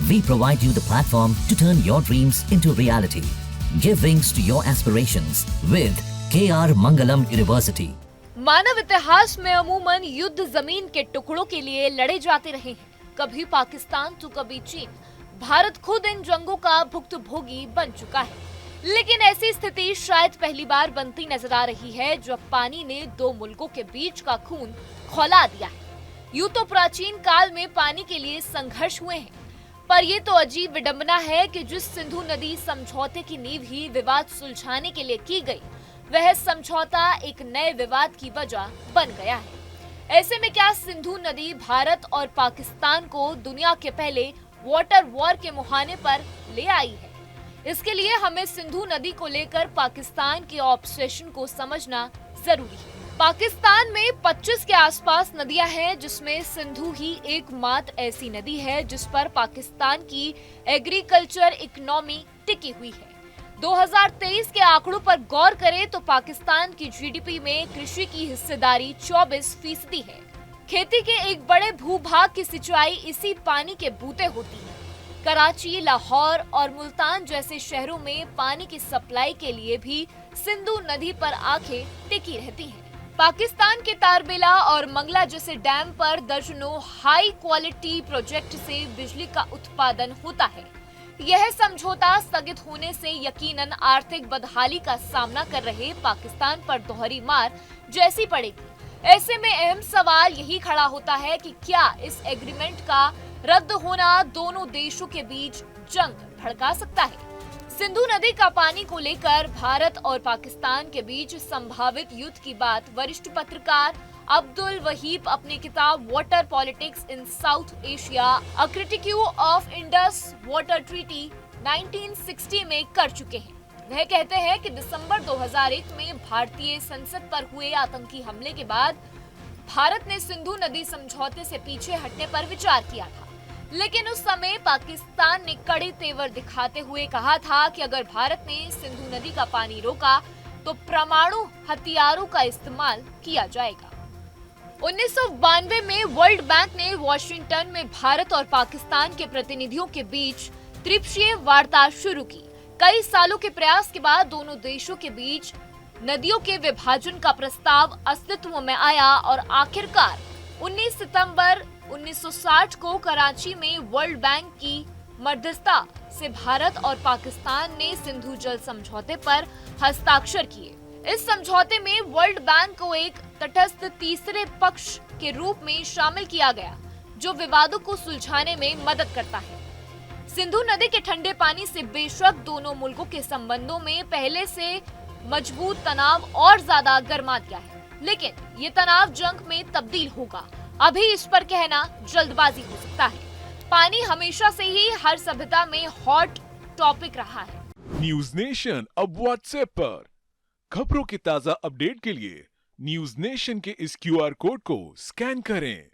We provide you the platform to turn your dreams into reality. Give wings to your aspirations with KR Mangalam University. मानव इतिहास में अमूमन युद्ध जमीन के टुकड़ों के लिए लड़े जाते रहे हैं। कभी पाकिस्तान तो कभी चीन। भारत खुद इन जंगों का भुक्तभोगी बन चुका है, लेकिन ऐसी स्थिति शायद पहली बार बनती नजर आ रही है जब पानी ने दो मुल्कों के बीच का खून खौला दिया है। यूं तो प्राचीन काल में पानी के लिए संघर्ष हुए हैं, पर यह तो अजीब विडंबना है कि जिस सिंधु नदी समझौते की नींव ही विवाद सुलझाने के लिए की गई, वह समझौता एक नए विवाद की वजह बन गया है। ऐसे में क्या सिंधु नदी भारत और पाकिस्तान को दुनिया के पहले वाटर वॉर के मुहाने पर ले आई है? इसके लिए हमें सिंधु नदी को लेकर पाकिस्तान के ऑब्सेशन को समझना जरूरी है। पाकिस्तान में 25 के आसपास नदियां हैं, जिसमें सिंधु ही एकमात्र ऐसी नदी है जिस पर पाकिस्तान की एग्रीकल्चर इकोनॉमी टिकी हुई है। 2023 के आंकड़ों पर गौर करें तो पाकिस्तान की जीडीपी में कृषि की हिस्सेदारी 24% है। खेती के एक बड़े भूभाग की सिंचाई इसी पानी के बूते होती है। कराची, लाहौर और मुल्तान जैसे शहरों में पानी की सप्लाई के लिए भी सिंधु नदी पर आंखें टिकी रहती हैं। पाकिस्तान के तारबेला और मंगला जैसे डैम पर दर्जनों हाई क्वालिटी प्रोजेक्ट से बिजली का उत्पादन होता है। यह समझौता स्थगित होने से यकीनन आर्थिक बदहाली का सामना कर रहे पाकिस्तान पर दोहरी मार जैसी पड़ेगी। ऐसे में अहम सवाल यही खड़ा होता है कि क्या इस एग्रीमेंट का रद्द होना दोनों देशों के बीच जंग भड़का सकता है? सिंधु नदी का पानी को लेकर भारत और पाकिस्तान के बीच संभावित युद्ध की बात वरिष्ठ पत्रकार अब्दुल वहीब अपनी किताब water politics in south Asia, a critic of Indus water treaty 1960 में कर चुके हैं। वह कहते हैं कि दिसंबर 2001 में भारतीय संसद पर हुए आतंकी हमले के बाद भारत ने सिंधु नदी समझौते से पीछे हटने पर विचार किया था, लेकिन उस समय पाकिस्तान ने कड़े तेवर दिखाते हुए कहा था कि अगर भारत ने सिंधु नदी का पानी रोका तो परमाणु हथियारों का इस्तेमाल किया जाएगा। 1992 में वर्ल्ड बैंक ने वॉशिंगटन में भारत और पाकिस्तान के प्रतिनिधियों के बीच त्रिपक्षीय वार्ता शुरू की। कई सालों के प्रयास के बाद दोनों देशों के बीच नदियों के विभाजन का प्रस्ताव अस्तित्व में आया और आखिरकार 19 सितंबर 1960 को कराची में वर्ल्ड बैंक की मध्यस्थता से भारत और पाकिस्तान ने सिंधु जल समझौते पर हस्ताक्षर किए। इस समझौते में वर्ल्ड बैंक को एक तटस्थ तीसरे पक्ष के रूप में शामिल किया गया, जो विवादों को सुलझाने में मदद करता है। सिंधु नदी के ठंडे पानी से बेशक दोनों मुल्कों के संबंधों में पहले से मजबूत तनाव और ज्यादा गर्मा दिया है, लेकिन ये तनाव जंग में तब्दील होगा। अभी इस पर कहना जल्दबाजी हो सकता है। पानी हमेशा से ही हर सभ्यता में हॉट टॉपिक रहा है। न्यूज नेशन अब व्हाट्सएप पर खबरों के ताजा अपडेट के लिए न्यूज नेशन के इस QR कोड को स्कैन करें।